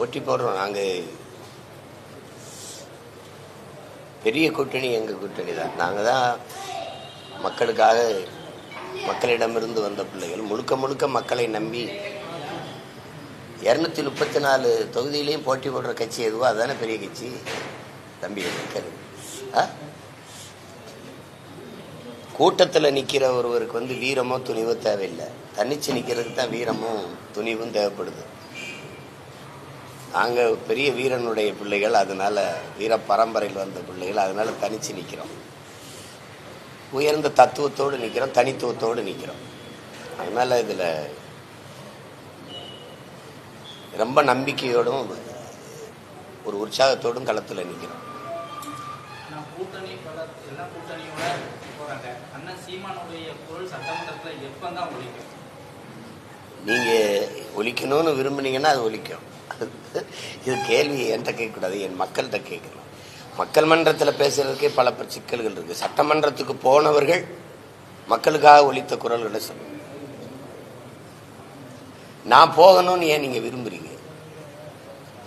போட்டி போடுறோம். நாங்கள் பெரிய கூட்டணி எங்கள் கூட்டணி தான். நாங்கள் தான் மக்களுக்காக மக்களிடமிருந்து வந்த பிள்ளைகள். முழுக்க முழுக்க மக்களை நம்பி 234 தொகுதியிலையும் போட்டி போடுற கட்சி எதுவோ அதுதானே பெரிய கட்சி தம்பி. கூட்டத்தில் நிற்கிற ஒருவருக்கு வீரமோ துணிவோ தேவையில்லை. தன்னிச்சு நிற்கிறதுக்கு தான் வீரமும் துணிவும் தேவைப்படுது. நாங்கள் பெரிய வீரனுடைய பிள்ளைகள், அதனால வீர பரம்பரையில் வந்த பிள்ளைகள், அதனால தனிச்சு நிற்கிறோம். உயர்ந்த தத்துவத்தோடு நிற்கிறோம், தனித்துவத்தோடு நிற்கிறோம். அதனால இதில் ரொம்ப நம்பிக்கையோடும் ஒரு உற்சாகத்தோடும் களத்தில் நிற்கிறோம். நீங்க ஒலிக்கணும்னு விரும்புனீங்கன்னா அது ஒலிக்கும். இது கேள்வி என்கிட்ட கேட்கக்கூடாது, என் மக்கள்கிட்ட கேட்கணும். மக்கள் மன்றத்தில் பேசுறதுக்கே பல சிக்கல்கள் இருக்கு. சட்டமன்றத்துக்கு போனவர்கள் மக்களுக்காக ஒலித்த குரல்களை சொல்லுங்க. நான் போகணும்னு ஏன் நீங்க விரும்புறீங்க?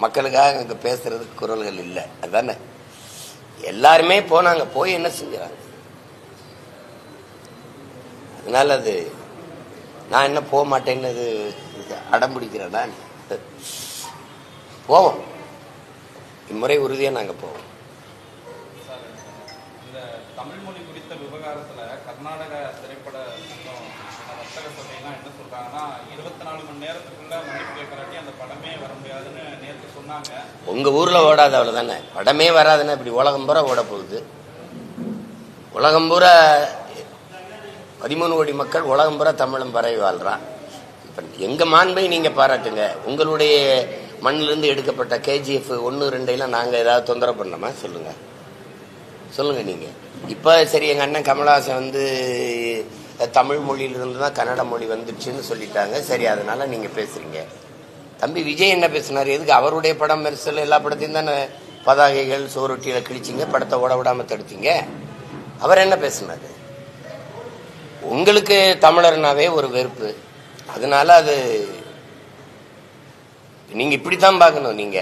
மக்களுக்காக அங்க பேசுறதுக்கு குரல்கள் இல்லை, அதுதானே. எல்லாருமே போனாங்க, போய் என்ன செஞ்சாங்க? அதனால அது நான் என்ன போக மாட்டேன்னு அடம் பிடிக்கிறேன்னா போவோம். இம்முறை உறுதியாக நாங்கள் போவோம். இந்த தமிழ் மொழி குறித்த விவகாரத்தில் கர்நாடக திரைப்பட வர்த்தக சபையெல்லாம் என்ன சொல்றாங்கன்னா 24 மணி நேரத்துக்குள்ள மன்னிப்பு கேட்கறாட்டி அந்த படமே வர முடியாதுன்னு நேற்று சொன்னாங்க. உங்க ஊர்ல ஓடாது, அவ்வளவுதானே. படமே வராதுன்னா இப்படி உலகம் பூரா ஓட போகுது. உலகம் பூரா 13 கோடி மக்கள் உலகம் பூரா தமிழும் பரவி வாழ்றான். இப்ப எங்க மாண்பை நீங்க பாராட்டுங்க. உங்களுடைய மண்ணிலிருந்து எடுக்கப்பட்ட KGF 1, 2 நாங்க ஏதாவது தொந்தரவு பண்ணலாமா? சொல்லுங்க சொல்லுங்க நீங்க. இப்ப சரி, எங்க அண்ணன் கமலஹாசன் தமிழ் மொழியிலிருந்து தான் கன்னட மொழி வந்துச்சுன்னு சொல்லிட்டாங்க. சரி, அதனால நீங்க பேசுறீங்க. தம்பி விஜய் என்ன பேசினாரு? எதுக்கு அவருடைய படம் மெர்சல் எல்லா படத்தையும் தானே பதாகைகள் சோரொட்டியில கிழிச்சிங்க, படத்தை ஓட விடாம தடுத்தீங்க. அவர் என்ன பேசினாரு? உங்களுக்கு தமிழர்னாவே ஒரு வெறுப்பு. அதனால அது நீங்க இப்படித்தான் பார்க்கணும். நீங்க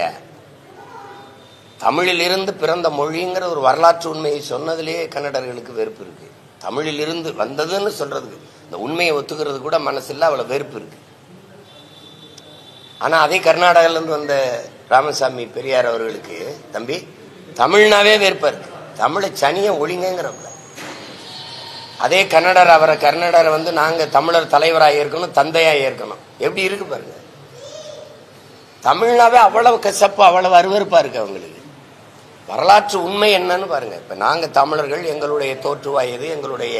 தமிழில் இருந்து பிறந்த மொழிங்கிற ஒரு வரலாற்று உண்மையை சொன்னதிலேயே கன்னடர்களுக்கு வெறுப்பு இருக்கு. தமிழில் இருந்து வந்ததுன்னு சொல்றதுக்கு, இந்த உண்மையை ஒத்துக்கிறது கூட மனசில்ல, அவ்வளவு வெறுப்பு இருக்கு. ஆனா அதே கர்நாடகால இருந்து வந்த ராமசாமி பெரியார் அவர்களுக்கு தம்பி தமிழ்னாவே வெறுப்பா இருக்கு. தமிழை சனிய ஒழிங்கிறப்ப அதே கன்னடர் அவரை கர்நாடரை நாங்க தமிழர் தலைவராக இருக்கணும், தந்தையாக இருக்கணும். எப்படி இருக்கு பாருங்க. தமிழ்னாவே அவ்வளவு கசப்பு, அவ்வளவு அருவருப்பா இருக்கு அவங்களுக்கு. வரலாற்று உண்மை என்னன்னு பாருங்க. இப்ப நாங்க தமிழர்கள், எங்களுடைய தோற்றுவாய் எது, எங்களுடைய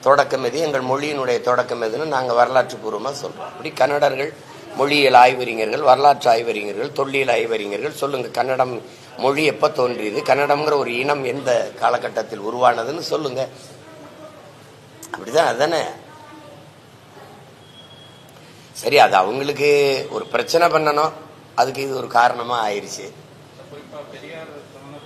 தொடக்கம் எது, எங்கள் மொழியினுடைய தொடக்கம் எதுன்னு நாங்க வரலாற்று பூர்வமா சொல்றோம். அப்படி கன்னடர்கள் மொழியியல் ஆய்வறிஞர்கள், வரலாற்று ஆய்வறிஞர்கள், தொல்லியல் ஆய்வறிஞர்கள் சொல்லுங்க, கன்னடம் மொழி எப்ப தோன்றியது, கன்னடம்ங்கிற ஒரு இனம் எந்த காலகட்டத்தில் உருவானதுன்னு சொல்லுங்க. அப்படிதான், அதுதானே. சரி, அது அவங்களுக்கு ஒரு பிரச்சனை பண்ணணும், அதுக்கு இது ஒரு காரணமா ஆயிடுச்சு. குறிப்பா பெரியார்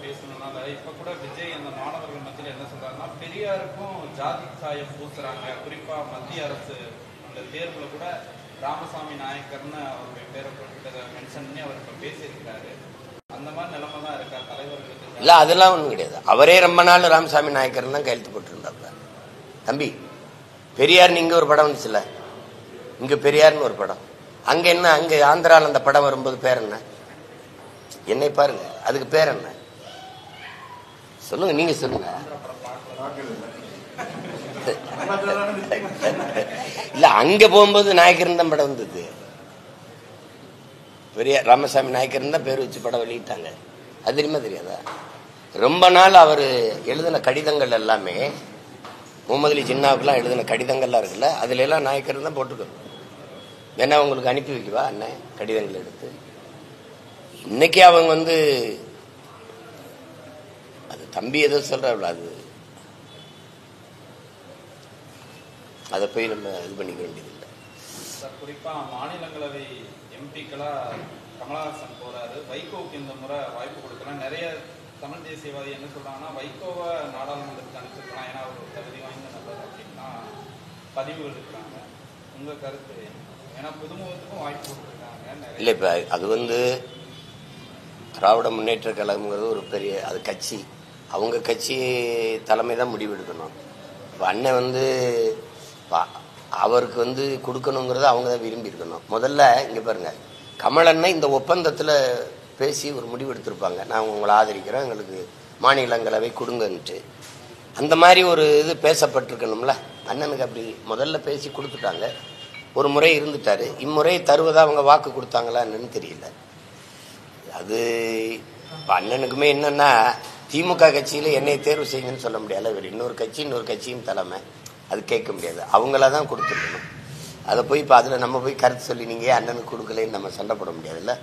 பேசணும்னால இப்ப கூட விஜய் அந்த மாணவர்கள் மத்தியில் என்ன சொல்றாங்கன்னா, பெரியாருக்கும் ஜாதி சாயம் பூசுறாங்க. குறிப்பா மத்திய அரசு அந்த தேர்வுல கூட ராமசாமி நாயக்கர்னு அவருடைய பேரை மென்ஷன் பண்ணி அவர் இப்ப பேசியிருக்கிறாரு. அந்த மாதிரி நிலைமை தான் இருக்கா தலைவர்களுக்கு? இல்ல, அதெல்லாம் ஒண்ணும் கிடையாது. அவரே ரொம்ப நாள் ராமசாமி நாயக்கர் தான் கையெழுத்து போட்டுருந்தாப்ல. தம்பி பெரியார் இங்க ஒரு படம் வந்துச்சுல, இங்க பெரியார்னு ஒரு படம். அங்க என்ன, அங்க ஆந்திரால அந்த படம் வரும்போது பேர் என்ன? என்னை பாருங்க, அதுக்கு பேர் என்ன சொல்லுங்க, நீங்க சொல்லுங்க. இல்ல, அங்க போகும்போது நாயக்கர் தான் படம் வந்தது. பெரியார் ராமசாமி நாயக்கர் தான் பேர் வச்சு படம் வெளியிட்டாங்க. அது தெரியுமா தெரியாதா? ரொம்ப நாள் அவர் எழுதின கடிதங்கள் எல்லாமே, முகமது அலி ஜின்னாவுக்குலாம் எழுதின கடிதங்கள்லாம் இருக்குல்ல, அதுல எல்லாம் நாயக்கர் தான் போட்டுக்கணும். வேணா உங்களுக்கு அனுப்பி வைக்கவா அண்ணன் கடிதங்கள் எடுத்து? இன்னைக்கு அவங்க அது தம்பி ஏதோ சொல்றாள், அது அதை போய் நம்ம இது பண்ணிக்க வேண்டியதில்லை. குறிப்பா மாநிலங்களவை எம்பிக்களா கமலஹாசன் போறாரு. வைகோவுக்கு இந்த முறை வாய்ப்பு கொடுக்கலாம். நிறைய தமிழ் தேசியவாதி என்ன சொல்றாங்கன்னா, வைகோவை நாடாளுமன்றத்துக்கு அனுப்பிச்சிருக்கலாம், ஏன்னா அவர் தகுதி வாய்ந்த நபர் அப்படின்னா பதிவுகள் இருக்கிறாங்க. உங்க கருத்து? ஏன்னா புதுமுகத்துக்கும் வாய்ப்பு கொடுத்துருக்காங்க. இல்லை, இப்போ அது திராவிட முன்னேற்ற கழகம்ங்கிறது ஒரு பெரிய அது கட்சி, அவங்க கட்சி தலைமை தான் முடிவெடுக்கணும். இப்போ அண்ணன் வந்து அவருக்கு வந்து கொடுக்கணுங்கிறத அவங்க தான் விரும்பி இருக்கணும். முதல்ல இங்கே பாருங்க, கமலண்ணன் இந்த ஒப்பந்தத்தில் பேசி ஒரு முடிவு எடுத்திருப்பாங்க, நான் உங்களை ஆதரிக்கிறேன், எங்களுக்கு மாநிலங்களவை கொடுங்கன்ட்டு. அந்த மாதிரி ஒரு இது பேசப்பட்டிருக்கணும்ல. அண்ணனுக்கு அப்படி முதல்ல பேசி கொடுத்துட்டாங்க, ஒரு முறை இருந்துட்டாரு, இம்முறை தருவதா அவங்க வாக்கு கொடுத்தாங்களா என்னன்னு தெரியல. அது இப்போ அண்ணனுக்குமே என்னன்னா, திமுக கட்சியில் என்னை தேர்வு செய்யுங்கன்னு சொல்ல முடியாது, இவர் இன்னொரு கட்சியும் தலைமை, அது கேட்க முடியாது, அவங்கள தான் கொடுத்துருக்கணும். அதை போய் இப்போ அதில் நம்ம போய் கருத்து சொல்லி நீங்கள் அண்ணனுக்கு கொடுக்கலன்னு நம்ம சண்டை போட முடியாதுல்ல.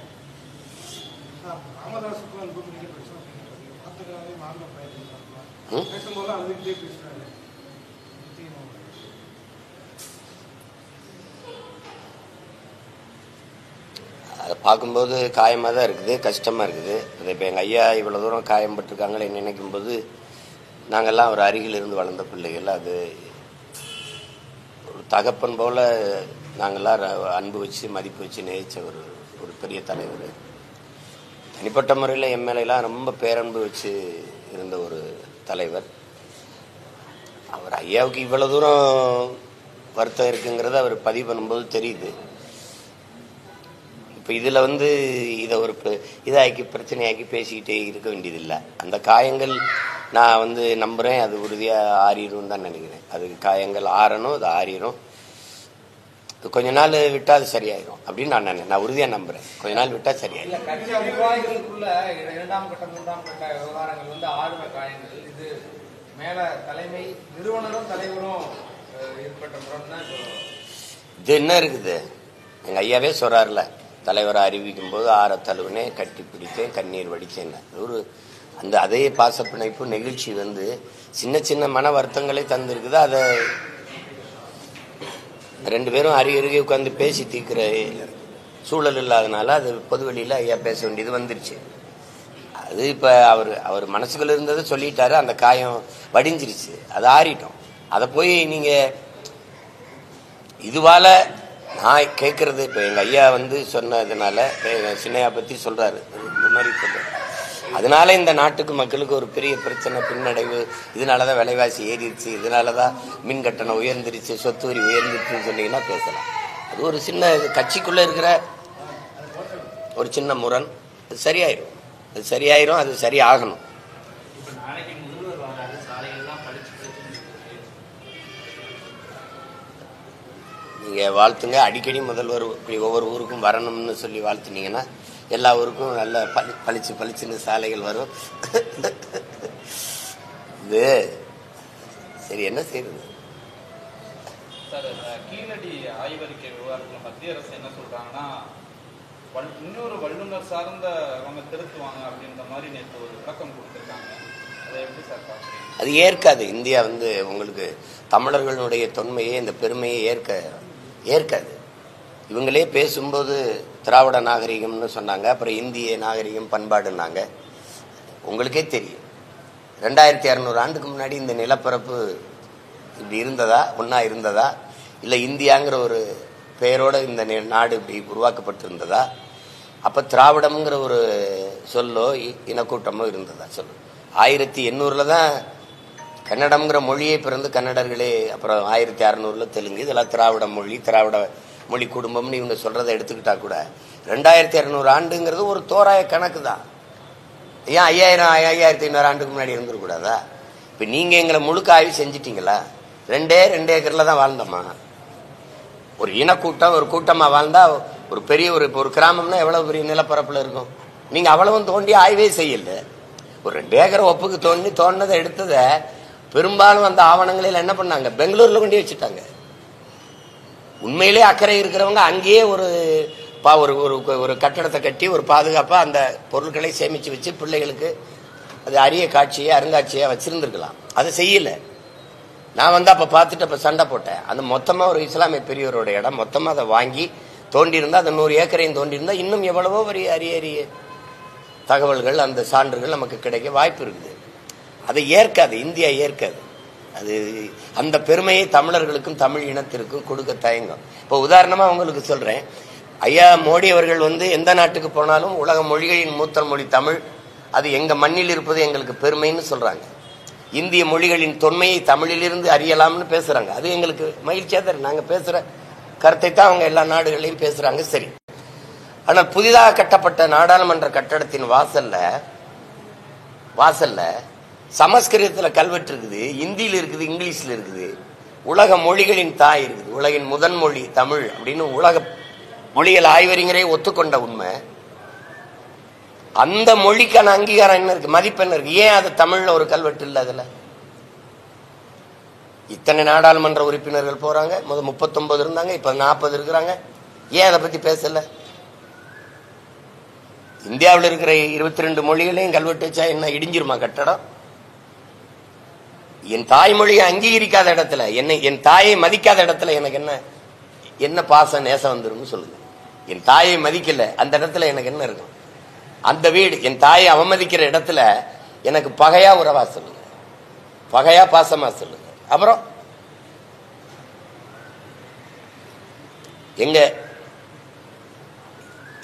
அதை பார்க்கும்போது காயமாக தான் இருக்குது, கஷ்டமாக இருக்குது. அது இப்போ எங்கள் ஐயா இவ்வளோ தூரம் காயம்பட்டிருக்காங்களே நினைக்கும் போது, நாங்கள்லாம் ஒரு அருகில் இருந்து வளர்ந்த பிள்ளைகள், அது ஒரு தகப்பன் போல் நாங்கள்லாம் அன்பு வச்சு மதிப்பு வச்சு நேசித்த ஒரு பெரிய தலைவர். தனிப்பட்ட முறையில் எம்எல்ஏலாம் ரொம்ப பேரன்பு வச்சு இருந்த ஒரு தலைவர். அவர் ஐயாவுக்கு இவ்வளோ தூரம் வருத்தம் இருக்குங்கிறத அவர் பதிவு பண்ணும்போது தெரியுது. இப்போ இதில் வந்து இதை ஒரு இதாக்கி பிரச்சனையாக்கி பேசிக்கிட்டே இருக்க வேண்டியதில்லை. அந்த காயங்கள் நான் வந்து நம்புகிறேன், அது உறுதியாக ஆறிடும் தான் நினைக்கிறேன். அது காயங்கள் ஆறணும், அது ஆறிடும். கொஞ்ச நாள் விட்டால் அது சரியாயிடும் அப்படின்னு நான் உறுதியாக நம்புகிறேன். கொஞ்ச நாள் விட்டால் சரியாயிடும். நிர்வாகிகளுக்குள்ள 2ஆம் கட்ட 3ஆம் கட்ட விவகாரங்கள் வந்து ஆழ்ந்த காயங்கள். இது மேல தலைமை நிறுவனரும் தலைவரும் ஏற்பட்ட முறை. இது என்ன இருக்குது, எங்கள் ஐயாவே சொல்கிறார்ல, தலைவரை அறிவிக்கும் போது ஆற தழுவுனே, கட்டி பிடித்தேன், கண்ணீர் வடித்தேன். ஒரு அந்த அதே பாசப்பிணைப்பு நெகிழ்ச்சி வந்து சின்ன சின்ன மன வருத்தங்களை தந்திருக்குது. அதை 2 பேரும் அருகே உட்காந்து பேசி தீர்க்கிற சூழல் இல்லாதனால அது பொதுவெளியில் ஐயா பேச வேண்டியது வந்துருச்சு. அது இப்போ அவர் மனசுக்குள்ள இருந்ததை சொல்லிட்டாரு, அந்த காயம் வடிஞ்சிருச்சு, அது ஆறிட்டோம். அதை போய் நீங்கள் இதுவால நான் கேட்கறது, இப்போ எங்கள் ஐயா வந்து சொன்னதுனால சின்னையா பற்றி சொல்கிறாரு, இந்த மாதிரி சொல்கிறார், அதனால இந்த நாட்டுக்கு மக்களுக்கு ஒரு பெரிய பிரச்சனை பின்னடைவு, இதனால தான் விலைவாசி ஏறிடுச்சு, இதனால தான் மின் கட்டணம் உயர்ந்துருச்சு, சொத்து வரி உயர்ந்துருச்சுன்னு சொன்னீங்கன்னா பேசலாம். அது ஒரு சின்ன கட்சிக்குள்ளே இருக்கிற ஒரு சின்ன முரண், அது சரியாயிடும், அது சரியாகணும். நீங்கள் வாழ்த்துங்க, அடிக்கடி முதல்வர் இப்படி ஒவ்வொரு ஊருக்கும் வரணும்னு சொல்லி வாழ்த்துனீங்கன்னா எல்லா ஊருக்கும் நல்ல பளிச்சுன்னு சாலைகள் வரும். இது சரி, என்ன செய்யுது சார்? கீழடி ஆய்வறிக்கை விவகாரத்தில் மத்திய அரசு என்ன சொல்றாங்கன்னா, இன்னொரு வல்லுநர் சார்ந்த அவங்க திருத்துவாங்க அப்படின்ற மாதிரி நேற்று ஒரு விளக்கம் கொடுத்துருக்காங்க. அதை எப்படி சார் பார்க்குறீங்க? அது ஏற்காது. இந்தியா வந்து உங்களுக்கு தமிழர்களுடைய தொன்மையை, இந்த பெருமையை ஏற்காது. இவங்களே பேசும்போது திராவிட நாகரிகம்னு சொன்னாங்க, அப்புறம் இந்திய நாகரிகம் பண்பாடுன்னாங்க. உங்களுக்கே தெரியும், 2200 ஆண்டுக்கு முன்னாடி இந்த நிலப்பரப்பு இப்படி இருந்ததா, ஒன்றா இருந்ததா, இல்லை இந்தியாங்கிற ஒரு பெயரோடு இந்த நாடு இப்படி உருவாக்கப்பட்டிருந்ததா? அப்போ திராவிடம்ங்கிற ஒரு சொல்லோ இனக்கூட்டமோ இருந்ததா சொல்லு. 1800 தான் கன்னடம்ங்கிற மொழியை பிறந்து கன்னடர்களே, அப்புறம் 1600 தெலுங்கு, இதெல்லாம் திராவிட மொழி குடும்பம்னு இவங்க சொல்றதை எடுத்துக்கிட்டா கூட 2200 ஆண்டுங்கிறது ஒரு தோராய கணக்கு தான். ஏன் 5500 ஆண்டுக்கு முன்னாடி இருந்துருக்கூடாதா? இப்போ நீங்கள் எங்களை முழுக்க ஆய்வு செஞ்சிட்டீங்களா? 2 ஏக்கரில் தான் வாழ்ந்தோமா? ஒரு இனக்கூட்டம் ஒரு கூட்டமாக வாழ்ந்தா ஒரு பெரிய ஒரு கிராமம்னா எவ்வளவு பெரிய நிலப்பரப்பில் இருக்கும்? நீங்கள் அவ்வளவும் தோண்டி ஆய்வே செய்யல. ஒரு 2 ஏக்கரை ஒப்புக்கு தோண்டினதை எடுத்ததை பெரும்பாலும் அந்த ஆவணங்களில் என்ன பண்ணாங்க, பெங்களூர்ல கொண்டு வச்சுட்டாங்க. உண்மையிலே அக்கறை இருக்கிறவங்க அங்கேயே ஒரு கட்டடத்தை கட்டி ஒரு பாதுகாப்பா அந்த பொருட்களை சேமிச்சு வச்சு பிள்ளைகளுக்கு அது அரிய காட்சியை அருங்காட்சியை வச்சிருந்துருக்கலாம். அதை செய்யல. நான் வந்து அப்ப பார்த்துட்டு அப்ப சண்டை போட்டேன். அந்த மொத்தமா ஒரு இஸ்லாமிய பெரியவரோட இடம் மொத்தமா அதை வாங்கி தோண்டி இருந்தா, அந்த 100 ஏக்கரையும் தோண்டி இருந்தா இன்னும் எவ்வளவோ அரிய தகவல்கள், அந்த சான்றுகள் நமக்கு கிடைக்க வாய்ப்பு இருக்குது. அதை ஏற்காது, இந்தியா ஏற்காது. அது அந்த பெருமையை தமிழர்களுக்கும் தமிழ் இனத்திற்கும் கொடுக்க தயங்கும். இப்போ உதாரணமா உங்களுக்கு சொல்றேன், ஐயா மோடி அவர்கள் எந்த நாட்டுக்கு போனாலும் உலக மொழிகளின் மூத்த மொழி தமிழ், அது எங்க மண்ணில் இருப்பது எங்களுக்கு பெருமைன்னு சொல்றாங்க. இந்திய மொழிகளின் தொன்மையை தமிழிலிருந்து அறியலாம்னு பேசுறாங்க. அது எங்களுக்கு மகிழ்ச்சியா தான். நாங்க பேசுற கருத்தை தான் அவங்க எல்லா நாடுகளையும் பேசுறாங்க. சரி, ஆனால் புதிதாக கட்டப்பட்ட நாடாளுமன்ற கட்டடத்தின் வாசல்ல சமஸ்கிருதத்துல கல்வெட்டு இருக்குது, இந்தியில இருக்குது, இங்கிலீஷ்ல இருக்குது, உலக மொழிகளின் தாய் இருக்குது, உலகின் முதன் மொழி தமிழ் அப்படின்னு உலக மொழிகள் ஆய்வறிஞரே ஒத்துக்கொண்ட உண்மை. அந்த மொழிக்கான அங்கீகாரம் என்ன இருக்கு, மதிப்பு என்ன இருக்கு? ஏன் அது தமிழ்ல ஒரு கல்வெட்டு இல்ல? அதுல இத்தனை நாடாளுமன்ற உறுப்பினர்கள் போறாங்க. 39 இருந்தாங்க, இப்ப 40 இருக்கிறாங்க. ஏன் அதை பத்தி பேசல? இந்தியாவில் இருக்கிற 22 மொழிகளையும் கல்வெட்டு வச்சா என்ன இடிஞ்சிருமா கட்டடம்? என் தாய்மொழியை அங்கீகரிக்காத இடத்துல, என் தாயை மதிக்காத இடத்துல எனக்கு என்ன பாசம் நேசம் வந்துடும் சொல்லுங்க. என் தாயை மதிக்கல, அந்த இடத்துல எனக்கு என்ன இருக்கும்? அந்த வீடு என் தாயை அவமதிக்கிற இடத்துல எனக்கு பகையா உறவா சொல்லுங்க, பகையா பாசமா சொல்லுங்க. அப்புறம்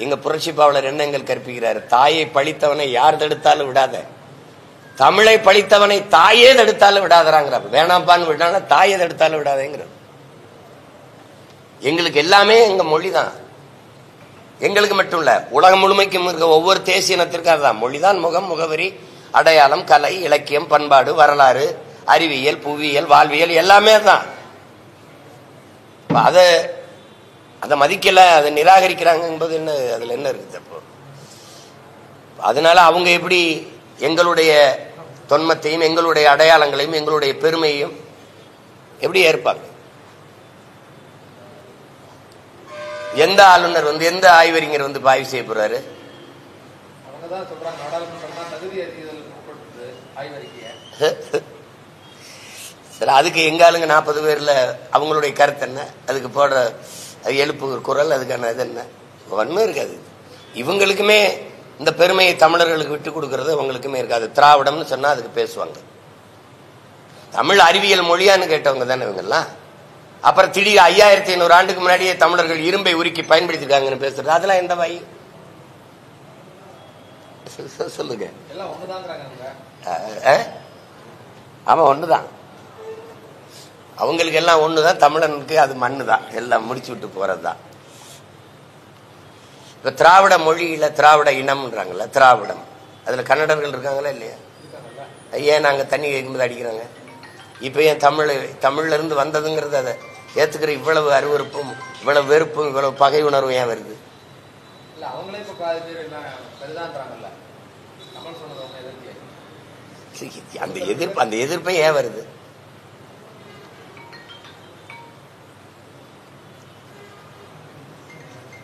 எங்க புரட்சி பாவலர் என்ன எங்கள் கற்பிக்கிறார்? தாயை பழித்தவனை யார் தடுத்தாலும் விடாத, தமிழை பழித்தவனை தாயே தடுத்தாலும் விடாதறாங்கிற. வேணாம்பான்னு விடான தாயை தடுத்தாலும் விடாதேங்கிற. எங்களுக்கு எல்லாமே எங்க மொழிதான். எங்களுக்கு மட்டும் இல்ல, உலகம் முழுமைக்கும் இருக்க ஒவ்வொரு தேசிய இனத்திற்கும் அதுதான். மொழிதான் முகம், முகவரி, அடையாளம், கலை, இலக்கியம், பண்பாடு, வரலாறு, அறிவியல், புவியியல், வாழ்வியல் எல்லாமே தான். அதை மதிக்கல, அதை நிராகரிக்கிறாங்க என்பது என்ன, அதுல என்ன இருக்குது? அப்போ அதனால அவங்க எப்படி எங்களுடைய தொன்மத்தையும் எங்களுடைய அடையாளங்களையும் எங்களுடைய பெருமையையும் எப்படி ஏற்பாங்க? எந்த ஆளுநர் எந்த ஆய்வறிஞர் ஆய்வு செய்ய போறாரு? சரி, அதுக்கு எங்க ஆளுங்க 40 பேர்ல அவங்களுடைய கருத்து என்ன? அதுக்கு போடுற எழுப்பு குரல், அதுக்கான இது என்ன? ஒன்றும் இருக்காது. இவங்களுக்குமே இந்த பெருமையை தமிழர்களுக்கு விட்டு கொடுக்கறது அவங்களுக்குமே இருக்காது. திராவிடம்னு சொன்னா அதுக்கு பேசுவாங்க. தமிழ் அறிவியல் மொழியான்னு கேட்டவங்க தானே இவங்கெல்லாம். அப்புறம் திடீர் 5500 ஆண்டுக்கு முன்னாடியே தமிழர்கள் இரும்பை உருக்கி பயன்படுத்திருக்காங்கன்னு பேசுறது, அதெல்லாம் எந்த வாய்? சொல்லுங்க. ஆமா, ஒண்ணுதான். அவங்களுக்கு எல்லாம் ஒண்ணுதான். தமிழனுக்கு அது மண்ணுதான், எல்லாம் முடிச்சு விட்டு போறதுதான். இப்ப திராவிட மொழியில திராவிட இனம்ன்றாங்கல்ல, திராவிடம், அதுல கன்னடர்கள் இருக்காங்களா இல்லையா? ஏன் நாங்க தண்ணி கேட்கும்போது அடிக்கிறாங்க? இப்ப ஏன் தமிழ்ல இருந்து வந்ததுங்கிறது அதை ஏத்துக்கிற இவ்வளவு அருவருப்பும் இவ்வளவு வெறுப்பும் இவ்வளவு பகை உணர்வும் ஏன் வருது? அந்த எதிர்ப்பை ஏன் வருது?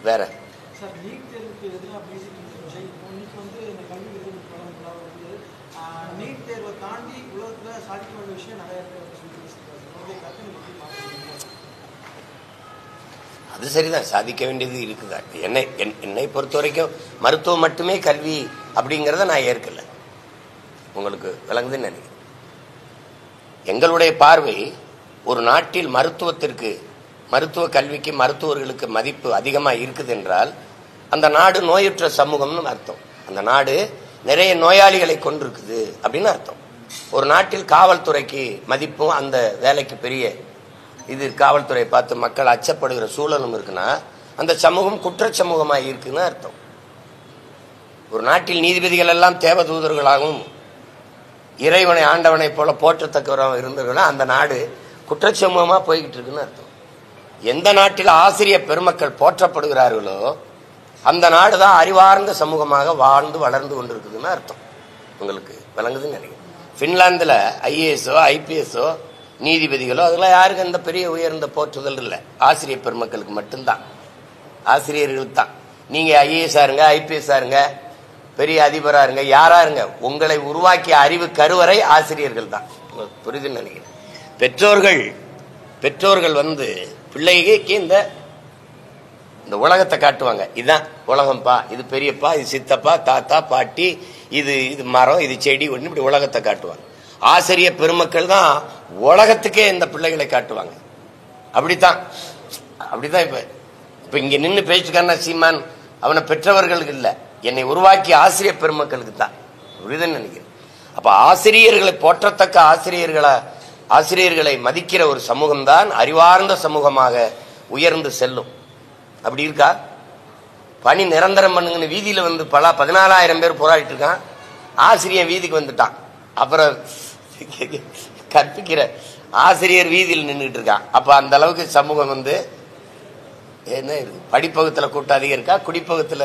வேற அது சரிதான், சாதிக்க வேண்டியது இருக்குதா? என்னை பொறுத்த வரைக்கும் மருத்துவம் மட்டுமே கல்வி அப்படிங்கறத நான் ஏற்கல. உங்களுக்கு விளங்குதுன்னு நினைக்கிறேன். எங்களுடைய பார்வை, ஒரு நாட்டில் மருத்துவ கல்விக்கு மருத்துவர்களுக்கு மதிப்பு அதிகமா இருக்குது என்றால் அந்த நாடு நோயுற்ற சமூகம்னு அர்த்தம். அந்த நாடு நிறைய நோயாளிகளை கொண்டிருக்குது அப்படின்னு அர்த்தம். ஒரு நாட்டில் காவல்துறைக்கு மதிப்பும் அந்த வேலைக்கு பெரிய இது காவல்துறையை பார்த்து மக்கள் அச்சப்படுகிற சூழலும் இருக்குன்னா அந்த சமூகம் குற்ற சமூகமாக இருக்குன்னு அர்த்தம். ஒரு நாட்டில் நீதிபதிகள் எல்லாம் தேவதூதர்களாகவும் இறைவனை ஆண்டவனை போல போற்றத்தக்கவராக இருந்தவர்களா அந்த நாடு குற்றச்சமூகமா போய்கிட்டு இருக்குன்னு அர்த்தம். எந்த நாட்டில் ஆசிரியர் பெருமக்கள் போற்றப்படுகிறார்களோ அந்த நாடுதான் அறிவார்ந்த சமூகமாக வாழ்ந்து வளர்ந்து கொண்டிருக்குதுன்னு அர்த்தம். உங்களுக்கு விளங்குதுன்னு நினைக்கிறேன். பின்லாந்துல ஐஏஎஸ்ஓ ஐபிஎஸ்ஓ நீதிபதிகளோ அதெல்லாம் யாருக்கு அந்த பெரிய உயர்ந்த போற்றுதல் இல்லை. ஆசிரியர் பெருமக்களுக்கு மட்டும்தான், ஆசிரியர்களுக்கு தான். நீங்க ஐஏஎஸ் இருங்க, ஐபிஎஸ் இருங்க, பெரிய அதிபரா இருங்க, யாரா இருங்க, உங்களை உருவாக்கிய அறிவு கருவறை ஆசிரியர்கள் தான். புரிதுன்னு நினைக்கிறேன். பெற்றோர்கள் பிள்ளைக்கு இந்த உலகத்தை காட்டுவாங்க. இதுதான் உலகம்பா, இது பெரியப்பா, இது சித்தப்பா, தாத்தா, பாட்டி, இது மரம், இது செடி, ஒன்று இப்படி உலகத்தை காட்டுவாங்க. ஆசிரியர் பெருமக்கள் தான் உலகத்துக்கே இந்த பிள்ளைகளை காட்டுவாங்க. அப்படித்தான் இப்ப இப்ப இங்க நின்று பேசிக்கான சீமான் அவனை பெற்றவர்களுக்கு இல்ல, என்னை உருவாக்கிய ஆசிரியர் பெருமக்களுக்கு தான் புரியுதுன்னு நினைக்கிறேன். அப்ப ஆசிரியர்களை போற்றத்தக்க ஆசிரியர்களை மதிக்கிற ஒரு சமூகம் தான் அறிவார்ந்த சமூகமாக உயர்ந்து செல்லும். அப்படி இருக்கா? பணி நிரந்தரம் பண்ணுங்கன்னு வீதியில வந்து 14,000 பேர் போராடிட்டு இருக்கான், ஆசிரியர் வீதிக்கு வந்துட்டான். அப்புறம் கற்பிக்கிற ஆசிரியர் வீதியில் நின்றுட்டு இருக்கான். அப்ப அந்த அளவுக்கு சமூகம் வந்து என்ன இருக்கு? படிப்பகத்துல கூட்டம் அதிகம் இருக்கா, குடிப்பகத்துல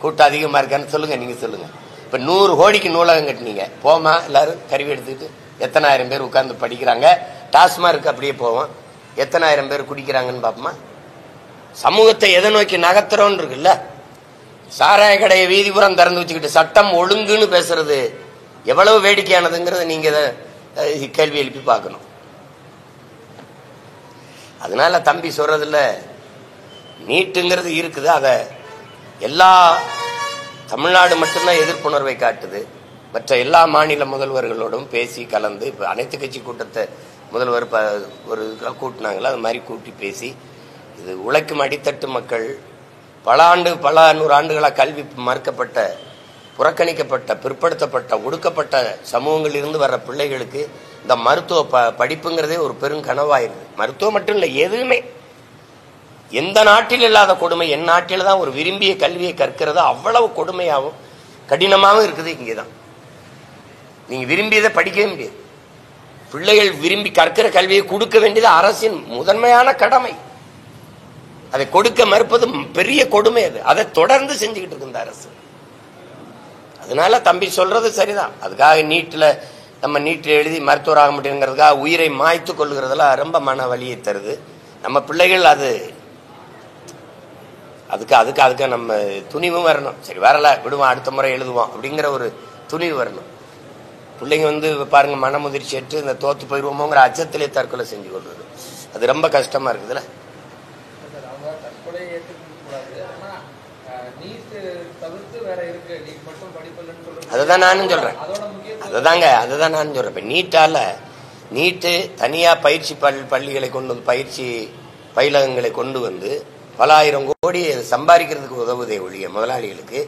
கூட்டம் அதிகமா இருக்கான்னு சொல்லுங்க. நீங்க சொல்லுங்க. இப்ப 100 கோடிக்கு நூலகம் கட்டினீங்க, போமா எல்லாரும் கருவி எடுத்துக்கிட்டு எத்தனை ஆயிரம் பேர் உட்கார்ந்து படிக்கிறாங்க. டாஸ்மார்க் அப்படியே போவோம், எத்தனை ஆயிரம் பேர் குடிக்கிறாங்கன்னு பாப்போமா? சமூகத்தை எதை நோக்கி நகர்த்துறோன்னு இருக்குல்ல. சாராய கடையை வீதிபுறம் திறந்து வச்சுக்கிட்டு சட்டம் ஒழுங்குன்னு பேசுறது எவ்வளவு வேடிக்கையானதுங்கிறத நீங்க கேள்வி எழுப்பி பார்க்கணும். அதனால தம்பி சொல்றதுல நீட்டுங்கிறது இருக்குது. அத எல்லா தமிழ்நாடு மட்டும்தான் எதிர்ப்புணர்வை காட்டுது. மற்ற எல்லா மாநில முதல்வர்களோடும் பேசி கலந்து, இப்ப அனைத்து கட்சி கூட்டத்தை முதல்வர் ஒரு கூட்டினாங்களோ அது மாதிரி கூட்டி பேசி, இது உழைக்கும் அடித்தட்டு மக்கள் பல 100 ஆண்டுகளாக கல்வி மறுக்கப்பட்ட, புறக்கணிக்கப்பட்ட, பிற்படுத்தப்பட்ட, ஒடுக்கப்பட்ட சமூகங்களில் இருந்து வர்ற பிள்ளைகளுக்கு இந்த மருத்துவ படிப்புங்கிறதே ஒரு பெரும் கனவாயிருது. மருத்துவம் மட்டும் இல்லை, எதுவுமே எந்த நாட்டில் இல்லாத கொடுமை என் நாட்டில் தான். ஒரு விரும்பிய கல்வியை கற்கிறது அவ்வளவு கொடுமையாகவும் கடினமாகவும் இருக்குது. இங்கேதான் நீங்க விரும்பியதை படிக்கவே முடியாது. பிள்ளைகள் விரும்பி கற்கிற கல்வியை கொடுக்க வேண்டியது அரசின் முதன்மையான கடமை. அதை கொடுக்க மறுப்பது பெரிய கொடுமை. அதை தொடர்ந்து செஞ்சுக்கிட்டு இருக்கு இந்த அரசு. அதனால தம்பி சொல்றது சரிதான். அதுக்காக நம்ம நீட்டில் எழுதி மருத்துவர் ஆக முடியுங்கிறதுக்காக உயிரை மாய்த்து கொள்ளுகிறதுலாம் ரொம்ப மன வலியை தருது. நம்ம பிள்ளைகள் அதுக்கு நம்ம துணிவும் வரணும். சரி வரல விடுவோம், அடுத்த முறை எழுதுவோம் அப்படிங்கிற ஒரு துணிவு வரணும். பிள்ளைங்க வந்து பாருங்க, மனமுதிர்ச்சி ஏற்று இந்த தோத்து போயிடுவோமோங்கிற அச்சத்திலே தற்கொலை செஞ்சு கொள்றது. அது ரொம்ப கஷ்டமா இருக்குதுல்ல. அதுதான் நானும் சொல்றேன். அதுதான் நானும் சொல்றேன். இப்ப நீட்டு தனியா பயிற்சி பள்ளிகளை கொண்டு வந்து, பயிற்சி பயிலகங்களை கொண்டு வந்து பல ஆயிரம் கோடி சம்பாதிக்கிறதுக்கு உதவுதே ஒழிய முதலாளிகளுக்கு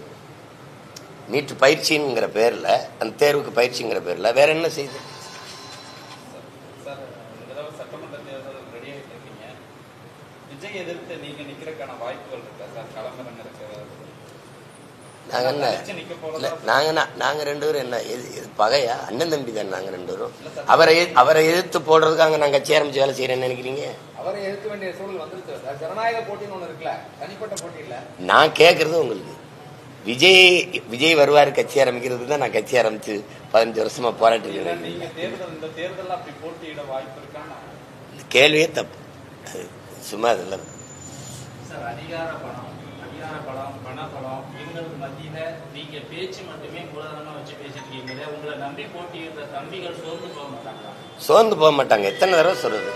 நீட்டு பயிற்சிங்கிற பேர்ல, அந்த தேர்வுக்கு பயிற்சிங்கிற பேர்ல வேற என்ன செய்யுது? விஜய் எதிர்த்து நீங்க நிக்கிறதுக்கான வாய்ப்புகள் இருக்கா சார்? களமிறங்க நாங்க 2 பேரும் என்ன பகையா? அண்ணன் தம்பி தான் நாங்க 2 பேரும். அவரை எதிர்த்து போடுறதுக்காக நாங்க கட்சி ஆரம்பிச்சு வேலை செய்யறேன்னு நினைக்கிறீங்க? அவரை எதிர்க்க வேண்டிய சூழல் வந்துருச்சு. ஜனநாயக போட்டின்னு ஒண்ணு இருக்குல்ல, தனிப்பட்ட போட்டி இல்ல. நான் கேட்கறது உங்களுக்கு, விஜய் வருவாரு கட்சி ஆரம்பிக்கிறது தான். நான் கட்சி ஆரம்பிச்சு 15 வருஷமா போராட்டி இருக்கேன். இந்த தேர்தல் அப்படி போட்டியிட வாய்ப்பு இருக்கா? கேள்வியே தப்பு. சும்மா அது இல்லை சார். அதிகார பலம், பணபலம் இவங்களுக்கு மத்தியில நீங்க பேச்சு மட்டுமே மூலதனமா வச்சு பேசிட்டு இருக்கீங்களே, உங்களை நம்பி போட்டியிடுற தம்பிகள் சோர்ந்து போக மாட்டாங்க? சோர்ந்து போக மாட்டாங்க. எத்தனை தடவை சொல்றது?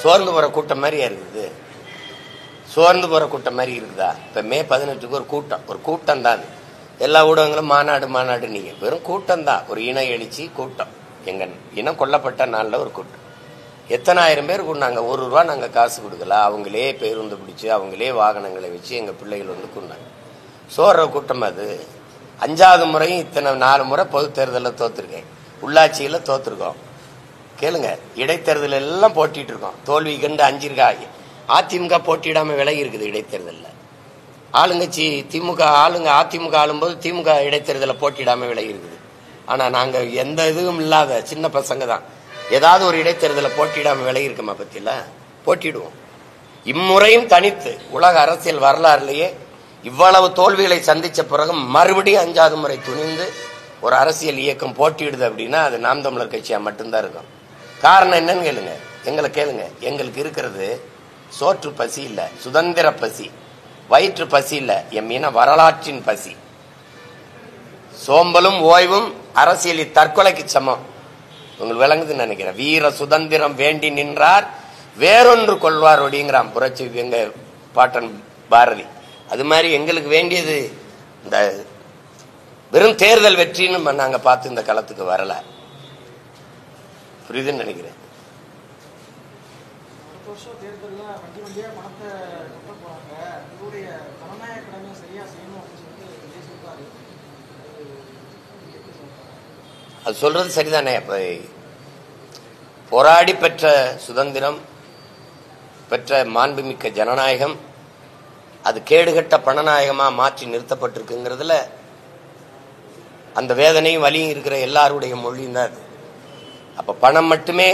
சோர்ந்து போற கூட்டம் மாதிரியா இருக்குது? சோர்ந்து போற கூட்டம் மாதிரி இருக்குதா? இப்ப மே 18க்கு ஒரு கூட்டம் தான். எல்லா ஊடகங்களும் மாநாடு நீங்க வெறும் கூட்டம் தான். ஒரு இன எழுச்சி கூட்டம். எங்க இனம் கொல்லப்பட்ட நாள்ல ஒரு கூட்டம். எத்தனை ஆயிரம் பேர் கூடாங்க. 1 ரூபா நாங்க காசு கொடுக்கல. அவங்களே பேருந்து பிடிச்சு, அவங்களே வாகனங்களை வச்சு எங்க பிள்ளைகள் வந்து கூண்டாங்க. சோற கூட்டம் அது. 5வது முறையும் இத்தனை 4 முறை பொது தேர்தலில் தோத்துருக்கேன், உள்ளாட்சியில தோத்துருக்கோம். கேளுங்க, இடைத்தேர்தல் எல்லாம் போட்டிட்டு இருக்கோம். தோல்வி கண்டு அஞ்சிருக்கா. அதிமுக போட்டியிடாம விலகி இருக்குது இடைத்தேர்தலில். ஆளுங்கட்சி அதிமுக ஆளும்போது திமுக இடைத்தேர்தலில் போட்டியிடாம விலகி இருக்குது. ஆனா நாங்க எந்த இதுவும் இல்லாத சின்ன பசங்க தான். ஏதாவது ஒரு இடைத்தேர்தலில் போட்டியிடாம விலகி இருக்கமா பத்தியில போட்டிடுவோம். இம்முறையும் தனித்து உலக அரசியல் வரலாறுலேயே இவ்வளவு தோல்விகளை சந்திச்ச பிறகு மறுபடியும் 5வது முறை துணிந்து ஒரு அரசியல் இயக்கம் போட்டியிடுது அப்படின்னா அது நாம் தமிழர் கட்சியா மட்டும்தான் இருக்கும். காரணம் என்னன்னு கேளுங்க, எங்களை கேளுங்க. எங்களுக்கு இருக்கிறது சோற்று பசி இல்ல, சுதந்திர பசி. வயிற்று பசி இல்ல, எம் இன வரலாற்றின் பசி. சோம்பலும் ஓய்வும் அரசியலில் தற்கொலைக்கு சமம். உங்களுக்கு விளங்குதுன்னு நினைக்கிறேன். வீர சுதந்திரம் வேண்டி நின்றார் வேறொன்று கொள்வார் அப்படிங்கிறான் புரட்சி எங்க பாட்டன் பாரதி. அது மாதிரி எங்களுக்கு வேண்டியது இந்த வெறும் தேர்தல் வெற்றின்னு நாங்க பார்த்து இந்த களத்துக்கு வரல. புரியுதுன்னு நினைக்கிறேன். வருஷம் தேர்தலில் வண்டி வண்டியாக பணத்தை கொட்ட போகிறாங்க, இவருடைய ஜனநாயக கடமையை சரியாக செய்யணும் அப்படின்னு சொல்லிட்டு விஜய் சொல்றாரு. அது சொல்றது சரிதானே. அப்ப போராடி பெற்ற சுதந்திரம், பெற்ற மாண்புமிக்க ஜனநாயகம் அது கேடுகட்ட பணநாயகமா மாற்றி நிறுத்தப்பட்டிருக்குங்கிறதுல அந்த வேதனையும் வலியும் இருக்கிற எல்லாருடைய மொழியும் தான் அது. அப்ப பணம் மட்டுமே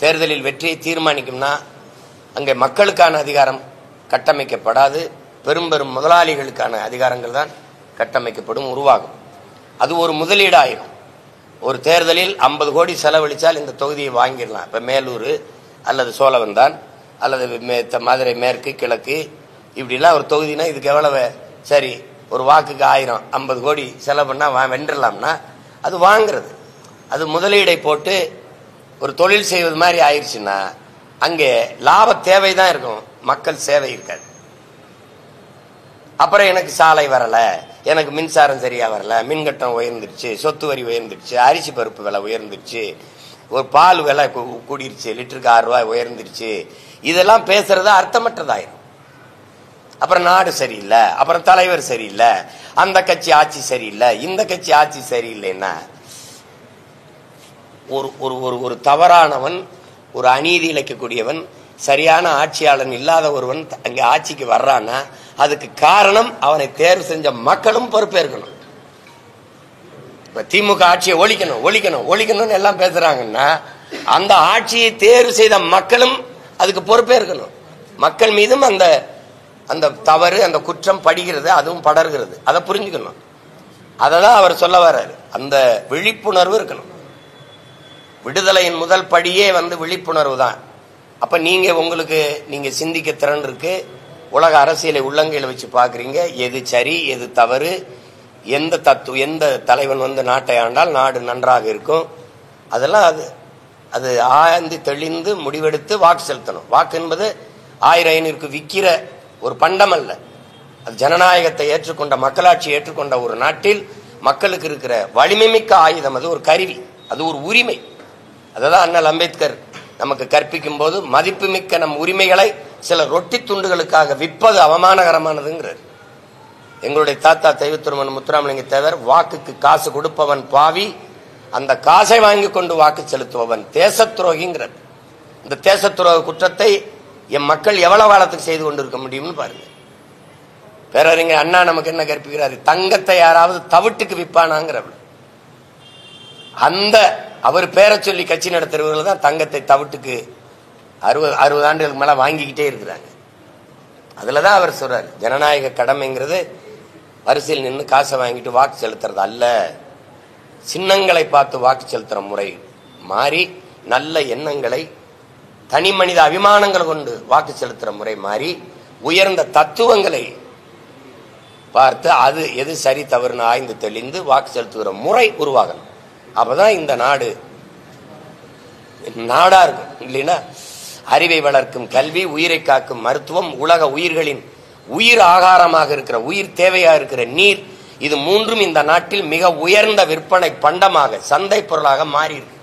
தேர்தலில் வெற்றியை தீர்மானிக்கும்னா அங்கே மக்களுக்கான அதிகாரம் கட்டமைக்கப்படாது. பெரும் பெரும் முதலாளிகளுக்கான அதிகாரங்கள் தான் கட்டமைக்கப்படும், உருவாகும். அது ஒரு முதலீடு ஆயிரும். ஒரு தேர்தலில் 50 கோடி செலவழிச்சால் இந்த தொகுதியை வாங்கிடலாம். இப்ப மேலூர் அல்லது சோழவந்தான் அல்லது மதுரை மேற்கு கிழக்கு இப்படிலாம் ஒரு தொகுதினா இதுக்கு எவ்வளவு, சரி ஒரு வாக்குக்கு 1000, 50 கோடி செலவு பண்ணா வென்றலாம்னா அது வாங்குறது. அது முதலீடை போட்டு ஒரு தொழில் செய்வது மாதிரி ஆயிடுச்சுன்னா அங்கே லாப தேவைதான் இருக்கும், மக்கள் சேவை இருக்காது. அப்புறம் எனக்கு சாலை வரல, எனக்கு மின்சாரம் சரியா வரல, மின்கட்டம் உயர்ந்துருச்சு, சொத்து வரி உயர்ந்துருச்சு, அரிசி பருப்பு விலை உயர்ந்துருச்சு, ஒரு பால் விலை கூடிருச்சு, லிட்டருக்கு 6 ரூபாய் உயர்ந்துருச்சு, இதெல்லாம் பேசுறது அர்த்தமற்றதாயிரும். அப்புறம் நாடு சரியில்லை, அப்புறம் தலைவர் சரியில்லை, அந்த கட்சி ஆட்சி சரியில்லை, இந்த கட்சி ஆட்சி சரியில்லைன்னா ஒரு தவறானவன், ஒரு அநீதி இழைக்கக்கூடியவன், சரியான ஆட்சியாளன் இல்லாத ஒருவன் அங்க ஆட்சிக்கு வர்றான்னா அதுக்கு காரணம் அவனை தேர்வு செஞ்ச மக்களும் பொறுப்பேற்கணும். இப்ப திமுக ஆட்சியை ஒழிக்கணும் ஒழிக்கணும் ஒழிக்கணும்னு எல்லாம் பேசுறாங்கன்னா அந்த ஆட்சியை தேர்வு செய்த மக்களும் அதுக்கு பொறுப்பேற்கணும். மக்கள் மீதும் அந்த அந்த தவறு, அந்த குற்றம் படுகிறது, அதுவும் படர்கிறது. அதை புரிஞ்சுக்கணும். அததான் அவர் சொல்ல வர்றாரு. அந்த விழிப்புணர்வு இருக்கணும். விடுதலையின் முதல் படியே விழிப்புணர்வு தான். அப்ப நீங்க சிந்திக்க திறன் இருக்கு, உலக அரசியலை உள்ளங்கையில் வச்சு பாக்குறீங்க, எது சரி எது தவறு, எந்த தலைவன் நாட்டை ஆண்டால் நாடு நன்றாக இருக்கும், அதெல்லாம் அது ஆய்ந்து தெளிந்து முடிவெடுத்து வாக்கு செலுத்தணும். வாக்கு என்பது 1500க்கு விற்கிற ஒரு பண்டம் அல்ல. அது ஜனநாயகத்தை ஏற்றுக்கொண்ட, மக்களாட்சி ஏற்றுக்கொண்ட ஒரு நாட்டில் மக்களுக்கு இருக்கிற வலிமை மிக்க ஆயுதம். அது ஒரு கருவி, அது ஒரு உரிமை. அததான் அண்ணல் அம்பேத்கர் நமக்கு கற்பிக்கும் போது மதிப்புமிக்க நம் உரிமைகளை சில ரொட்டி துண்டுகளுக்காக விற்பது அவமானகரமானதுங்கிறார். எங்களுடைய தாத்தா தெய்வத்திருமன் முத்துராமலிங்க தேவர் வாக்குக்கு காசு கொடுப்பவன் பாவி, அந்த காசை வாங்கி கொண்டு வாக்கு செலுத்துபவன் தேச துரோகிங்கிறார். இந்த தேச துரோக குற்றத்தை என் மக்கள் எவ்வளவு காலத்துக்கு செய்து கொண்டிருக்க முடியும்னு பாருங்க. பேரறிஞர் அண்ணா நமக்கு என்ன கற்பிக்கிறாரு, தங்கத்தை யாராவது தவிட்டுக்கு விற்பானாங்கிறவர். அந்த அவர் பேரை சொல்லி கட்சி நடத்துறவர்கள் தான் தங்கத்தை தவிட்டுக்கு 60 ஆண்டுகளுக்கு மேல வாங்கிக்கிட்டே இருக்கிறாங்க. அதுலதான் அவர் சொல்றாரு, ஜனநாயக கடமைங்கிறது வரிசையில் நின்று காசை வாங்கிட்டு வாக்கு செலுத்துறது அல்ல, சின்னங்களை பார்த்து வாக்கு செலுத்துற முறை மாறி நல்ல எண்ணங்களை, தனி மனித அபிமானங்கள் கொண்டு வாக்கு செலுத்துற முறை மாறி உயர்ந்த தத்துவங்களை பார்த்து அது எது சரி தவறுன்னு ஆய்ந்து தெளிந்து வாக்கு செலுத்துகிற முறை உருவாகணும். அப்பதான் இந்த நாடு நாடா இருக்கும். இல்லைன்னா அறிவை வளர்க்கும் கல்வி, உயிரை காக்கும் மருத்துவம், உலக உயிர்களின் உயிர் ஆகாரமாக இருக்கிற, உயிர் தேவையாக இருக்கிற நீர், இது மூன்றும் இந்த நாட்டில் மிக உயர்ந்த விற்பனை பண்டமாக, சந்தை பொருளாக மாறி இருக்கு.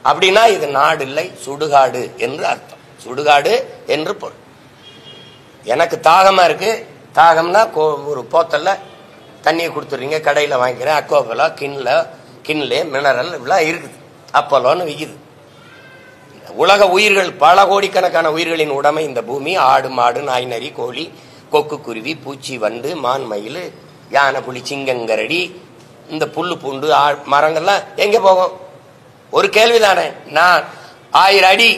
அப்படின்னா இது நாடு இல்லை, சுடுகாடு என்று அர்த்தம். சுடுகாடு என்று பொருள். எனக்கு தாகமா இருக்கு, தாகம்னா ஒரு போத்தல்ல தண்ணியை கொடுத்துறீங்க, கடையில் வாங்கிக்கிறேன், அக்கோபலா கிண்லே மினரல் இப்படிலாம் இருக்குது, அப்போலோன்னு விக்குது. உலக உயிர்கள், பல கோடிக்கணக்கான உயிர்களின் உடைமை இந்த பூமி. ஆடு மாடு நாய் நரி கோழி கொக்கு குருவி பூச்சி வண்டு மான் மயில் யானை புலி சிங்கங்கரடி, இந்த புல்லு பூண்டு மரங்கள்லாம் எங்க போகும்? ஒரு கேள்விதானே. நான் 1000 அடி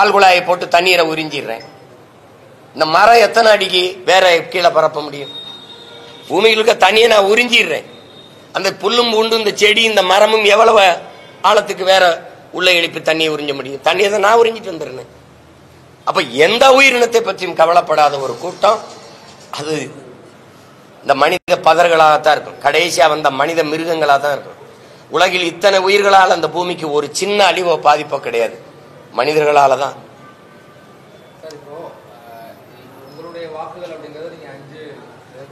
ஆழ்குழாயை போட்டு தண்ணீரை உறிஞ்சிடுறேன், இந்த மரம் எத்தனை அடிக்கு வேற கீழே பரப்ப முடியும்? பூமியில் இருக்க தண்ணியை நான் உறிஞ்சிடுறேன், அந்த புல்லும் பூண்டு இந்த செடி இந்த மரமும் எவ்வளவு ஆழத்துக்கு வேற உள்ள எழுப்பி தண்ணியை உறிஞ்ச முடியும்? தண்ணியை தான் நான் உறிஞ்சிட்டு வந்துடுறேன். அப்ப எந்த உயிரினத்தை பற்றியும் கவலைப்படாத ஒரு கூட்டம் அது இந்த மனித பதர்களாகத்தான் இருக்கும். கடைசியா வந்த மனித மிருகங்களாக தான் இருக்கும். உலகில் இத்தனை உயிர்களால் அந்த பூமிக்கு ஒரு சின்ன அழிவோ பாதிப்போ கிடையாது, மனிதர்களால தான். இப்போ உங்களுடைய வாக்குகள் அப்படிங்கிறது நீங்க 5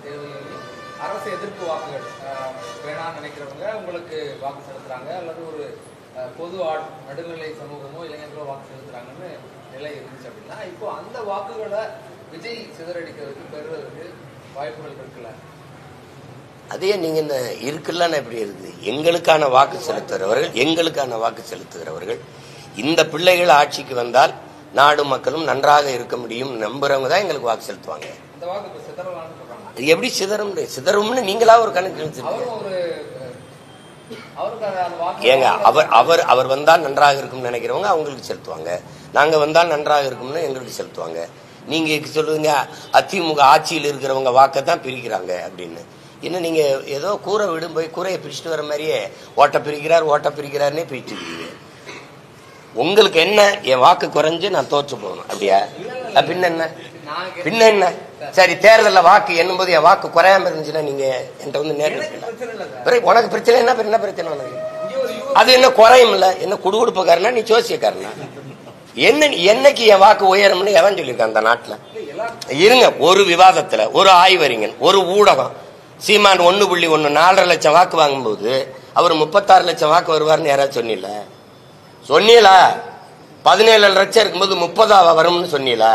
தேர்தல்களில் அரசு எதிர்ப்பு வாக்குகள் வேணாம்னு நினைக்கிறவங்க உங்களுக்கு வாக்கு செலுத்துறாங்க, அல்லது ஒரு பொது நடுநிலை சமூகமோ இளைஞர்களோ வாக்கு செலுத்துறாங்கன்னு நிலை இருந்துச்சு அப்படின்னா இப்போ அந்த வாக்குகளை விஜய் சிதறடிக்கிறதுக்கு பெறுறதுக்கு வாய்ப்புகள் இருக்குல்ல? அதே நீங்க இந்த இருக்குல்லன்னு எப்படி இருக்குது? எங்களுக்கான வாக்கு செலுத்துகிறவர்கள் இந்த பிள்ளைகள் ஆட்சிக்கு வந்தால் நாடு மக்களும் நன்றாக இருக்க முடியும் நம்புறவங்க தான் எங்களுக்கு வாக்கு செலுத்துவாங்க. இந்த வாக்கு சிதறலாம்னு சொல்றாங்க. அது எப்படி சிதறும்னு நீங்களா ஒரு கணக்கு ஏங்க? அவர் வந்தால் நன்றாக இருக்கும் நினைக்கிறவங்க அவங்களுக்கு செலுத்துவாங்க, நாங்க வந்தால் நன்றாக இருக்கும்னு எங்களுக்கு செலுத்துவாங்க. நீங்க சொல்லுவீங்க அதிமுக ஆட்சியில் இருக்கிறவங்க வாக்கத்தான் பிரிக்கிறாங்க அப்படின்னு. இன்னும் நீங்க ஏதோ கூரை விடும் போய் கூரையை பிரிச்சுட்டு வர மாதிரியே ஓட்ட பிரிக்கிறாருன்னே பிரிச்சுக்கிறீங்க. உங்களுக்கு என்ன, என் வாக்கு குறைஞ்சு நான் தோற்று போகணும் அப்படியா? பின்ன என்ன? சரி, தேர்தலில் வாக்கு எண்ணும் போது என் வாக்கு குறையாம இருந்துச்சுன்னா நீங்க என்கிட்ட வந்து நேரில் உனக்கு பிரச்சனை என்ன பிரச்சனை உனக்கு? அது என்ன குறையும் இல்ல? என்ன குடுகுடுப்புக்காரனா நீ ஜோசியக்காரனா? என்னைக்கு என் வாக்கு உயரும்னு எவன் சொல்லியிருக்கான் அந்த நாட்டுல? இருங்க, ஒரு விவாதத்துல ஒரு ஆய்வறிஞன் ஒரு ஊடகம் சீமான் 1.1 4.5 லட்சம் வாக்கு வாங்கும்போது அவர் 36 லட்சம் வாக்கு வருவார்னு யாராவது சொன்னீங்களா? 17 லட்சம் இருக்கும்போது 30 வரும்னு சொன்னீங்களா?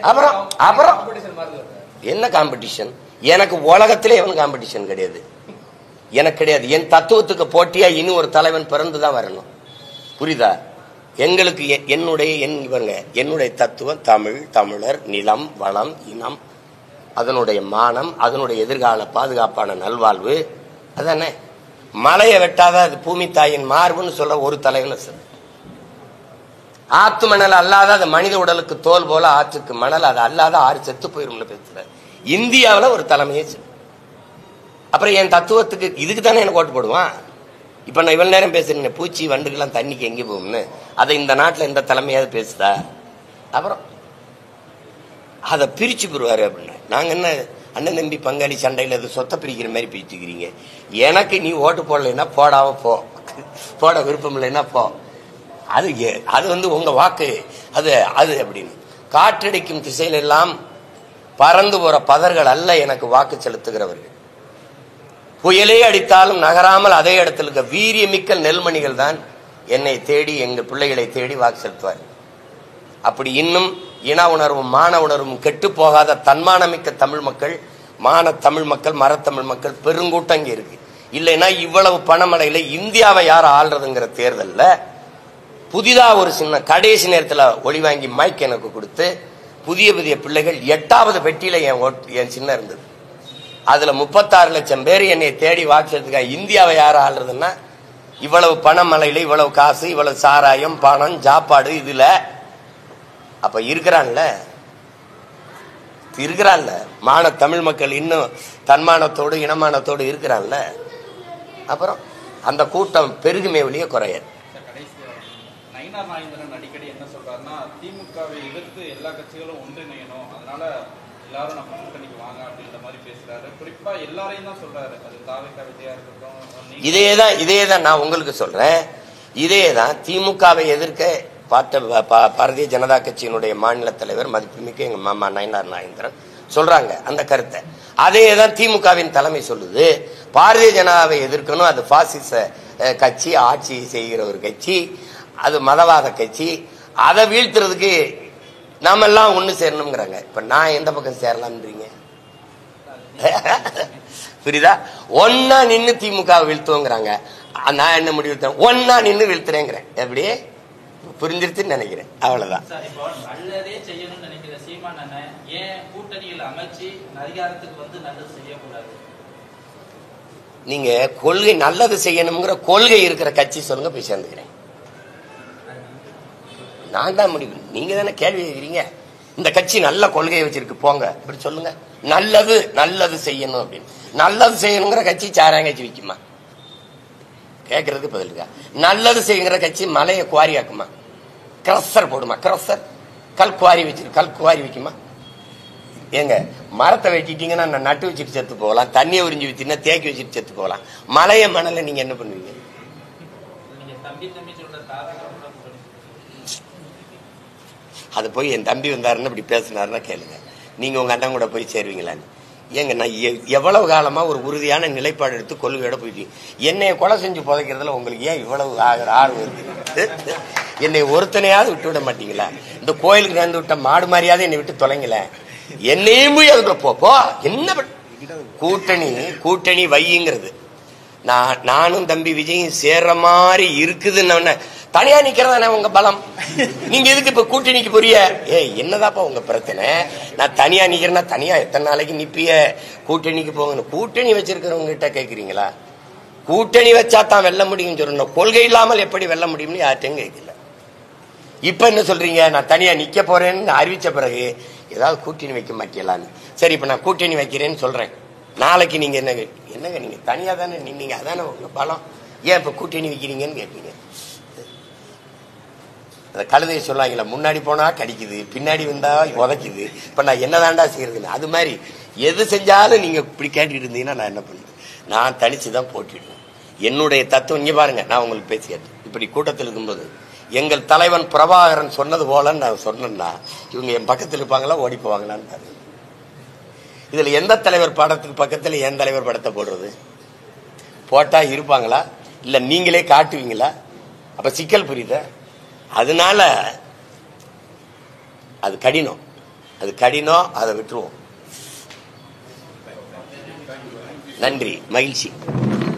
அப்புறம் என்ன காம்படிஷன்? எனக்கு உலகத்திலே எவன் காம்படிஷன் கிடையாது, எனக்கு கிடையாது. என் தத்துவத்துக்கு போட்டியா இனி ஒரு தலைவன் பிறந்துதான் வரணும், புரியுதா? எங்களுக்கு என்னுடைய தத்துவம் தமிழர், நிலம், வளம், இனம், அதனுடைய மானம், அதனுடைய எதிர்கால பாதுகாப்பான நல்வாழ்வு. அதானே மலையை வெட்டாத அது பூமி தாயின் மார்புன்னு சொல்ல ஒரு தலைவன். ஆத்து மணல் அல்லாத அது மனித உடலுக்கு தோல் போல ஆற்றுக்கு மணல் அது அல்லாத 6 செத்து போயிரும் பேசுற இந்தியாவில் ஒரு தலைமையே. அப்புறம் என் தத்துவத்துக்கு இதுக்கு தானே எனக்கு ஓட்டு போடுவான். இப்ப நான் இவ்வளவு நேரம் பேசுறேன், பூச்சி வண்டுகள்லாம் தண்ணிக்கு எங்கே போகும்னு, அதை இந்த நாட்டில் இந்த தலைமையாவது பேசுதா? அப்புறம் அதை பிரிச்சு போடுவாரு அப்படின்னு. நாங்க என்ன அண்ணன் தம்பி பங்காளி சண்டையில் அது சொத்தை பிரிக்கிற மாதிரி பிரிச்சுக்கிறீங்க? எனக்கு நீ ஓட்டு போடலைன்னா போடாம போட விருப்பம் இல்லைன்னா போ. அது உங்க வாக்கு அது அப்படின்னு. காற்றடிக்கும் திசையில எல்லாம் பறந்து போற பதர்கள் அல்ல எனக்கு வாக்கு செலுத்துகிறவர்கள். புயலே அடித்தாலும் நகராமல் அதே இடத்துல இருக்க வீரியமிக்க நெல்மணிகள் தான் என்னை தேடி எங்கள் பிள்ளைகளை தேடி வாக்கு செலுத்துவார். அப்படி இன்னும் இன உணர்வும் மான உணர்வும் கெட்டு போகாத தன்மானமிக்க தமிழ் மக்கள், தமிழ் மக்கள், மரத்தமிழ் மக்கள் பெருங்கூட்டம் இங்க இருக்கு. இல்லைன்னா இவ்வளவு பணமடையில இந்தியாவை யார் ஆள்றதுங்கிற தேர்தல்ல புதிதா ஒரு சின்ன கடைசி நேரத்தில் ஒளி வாங்கி மைக் எனக்கு கொடுத்து புதிய பிள்ளைகள் 8வது பெட்டியில என் சின்ன இருந்தது. அதுல 36 லட்சம் பேர் என்னை தேடி வாக்கு இந்தியாவை யார் ஆள்றதுன்னா இவ்வளவு பணமலையில இவ்வளவு காசு, இவ்வளவு சாராயம், பணம், சாப்பாடு, இதுல அப்ப இருக்கிறான்ல தமிழ் மக்கள் இன்னும் தன்மானத்தோடு இனமானத்தோடு இருக்கிறான்ல. அப்புறம் அந்த கூட்டம் பெருகுமே வெளியே குறையாது. நயினார் நாகேந்திரன் அடிக்கடி என்ன சொல்றாருன்னா, திமுகவை எதிர்த்து எல்லா கட்சிகளும் ஒன்றிணையணும், அதனால எல்லாரும் நம்ம கூட்டணிக்கு வாங்க அப்படின்ற மாதிரி பேசுறாரு. குறிப்பா எல்லாரையும் தான் சொல்றாரு. அது தாவேகா விஜயா இருக்கட்டும். இதேதான் நான் உங்களுக்கு சொல்றேன். இதேதான் திமுகவை எதிர்க்க பாரதிய ஜனதா கட்சியினுடைய மாநில தலைவர் மதிப்புமிக்க எங்க மாமா நயினார் நாகேந்திரன் சொல்றாங்க அந்த கருத்தை. அதேதான் திமுகவின் தலைமை சொல்லுது. பாரதிய ஜனதாவை எதிர்க்கணும், அது பாசிச கட்சி, ஆட்சி செய்கிற ஒரு கட்சி, அது மதவாத கட்சி, அதை வீழ்த்துறதுக்கு நாம எல்லாம் ஒண்ணு சேரணுங்கிறாங்க. இப்ப நான் எந்த பக்கம் சேரலாம்ன்றீங்க? புரியுதா? ஒன்னா நின்று திமுக வீழ்த்துவோங்கிறாங்க. நான் என்ன முடிவு ஒன்னா நின்று வீழ்த்துறேங்கிறேன். எப்படி புரிஞ்சிருச்சுன்னு நினைக்கிறேன். அவ்வளவுதான். நல்லதே செய்யணும்னு நினைக்கிற சீமான் அண்ணன் ஏன் கூட்டணியில் அமைச்சு அதிகாரத்துக்கு வந்து நல்லது செய்யக்கூடாது? நீங்க கொள்கை நல்லது செய்யணுங்கிற கொள்கை இருக்கிற கட்சி சொல்லுங்க, போய் சேர்ந்துக்கிறேன். நான் தான் முடிவு, நீங்க தானே கேள்வி கேட்கிறீங்க. இந்த கட்சி நல்ல கொள்கையை வச்சிருக்கு போங்க இப்படி சொல்லுங்க. நல்லது செய்யணும் அப்படின்னு. நல்லது செய்யணுங்கிற கட்சி சாராயம் கட்சி விக்குமா? கேட்கறதுக்கு பதில் இருக்கா? நல்லது செய்யுங்கிற கட்சி மலையை குவாரி ஆக்குமா? கிரஷர் போடுமா? கிரஷர் கல் குவாரி விக்குமா? ஏங்க மரத்தை வெட்டிட்டீங்கன்னா நான் நட்டு வச்சுட்டு செத்து போகலாம், தண்ணியை உறிஞ்சி வச்சுன்னா தேக்கி வச்சுட்டு செத்து போகலாம். மலைய மணல நீங்க என்ன பண்ணுவீங்க? அது போய் என் தம்பி வந்தாருன்னு இப்படி பேசினாருன்னா கேளுங்க, நீங்க உங்க அண்ணன் கூட போய் சேருவீங்களான்னு. ஏங்க நான் எவ்வளவு காலமா ஒரு உறுதியான நிலைப்பாடு எடுத்து கொள்கையோட போயிட்டு என்னைய கொலை செஞ்சு புதைக்கிறதுல உங்களுக்கு ஏன் இவ்வளவு ஆர்வம் இருக்கு? என்னை ஒருத்தனையாவது விட்டு விட மாட்டீங்களா? இந்த கோயிலுக்கு நேர்ந்து விட்ட மாடு மாதிரியாவது என்னை விட்டு தொலைங்கள. என்னையும் போய் அதுக்குள்ள போ என்ன கூட்டணி வையுங்கிறது. நானும் தம்பி விஜயும் சேர்ற மாதிரி இருக்குதுன்னு தனியா நிக்கிறதானே உங்க பலம். நீங்க எதுக்கு இப்ப கூட்டணிக்கு புரிய? என்னதாப்பா உங்க பிரச்சனை? நான் தனியா நிக்கிறேன்னா தனியா எத்தனை நாளைக்கு நிப்பிய? கூட்டணிக்கு போகணும். கூட்டணி வச்சிருக்கிறவங்க கிட்ட கேக்குறீங்களா? கூட்டணி வச்சா தான் வெல்ல முடியும் சொல்லணும். கொள்கை இல்லாமல் எப்படி வெல்ல முடியும்னு யார்ட்டையும் கேட்கல. இப்ப என்ன சொல்றீங்க? நான் தனியா நிக்க போறேன்னு அறிவிச்ச பிறகு ஏதாவது கூட்டணி வைக்க மாட்டீங்களான்னு. சரி, இப்ப நான் கூட்டணி வைக்கிறேன்னு சொல்றேன். நாளைக்கு நீங்க என்னங்க நீங்க தனியா தானே நின்னீங்க, அதானே உங்க பலம். ஏன் இப்ப கூட்டணி வைக்கிறீங்கன்னு கேட்பீங்க. அந்த கழுதையை சொல்லாங்களா, முன்னாடி போனா கடிக்குது, பின்னாடி வந்தா உதைக்குது, இப்ப நான் என்னதான்டா செய்யறதுன்னு. அது மாதிரி எது செஞ்சாலும் நீங்க இப்படி கேட்டுக்கிட்டு இருந்தீங்கன்னா நான் என்ன பண்ணுவேன்? நான் தனிச்சுதான் போட்டிடுவேன். என்னுடைய தத்துவம் இங்க பாருங்க. நான் உங்களுக்கு பேசியாச்சு. இப்படி கூட்டத்தில் இருக்கும்போது எங்கள் தலைவன் பிரபாகரன் சொன்னது போலன்னு நான் சொன்னேன்னா இவங்க என் பக்கத்தில் இருப்பாங்களா ஓடி போவாங்களான்னு பாருங்க. இதுல எந்த தலைவர் படத்துக்கு பக்கத்துல என் தலைவர் படத்தை போடுறது? போட்டா இருப்பாங்களா? இல்ல நீங்களே காட்டுவீங்களா? அப்ப சிக்கல் புரியுத. அதனால அது கடினம், அதை விட்டுருவோம். நன்றி, மகிழ்ச்சி.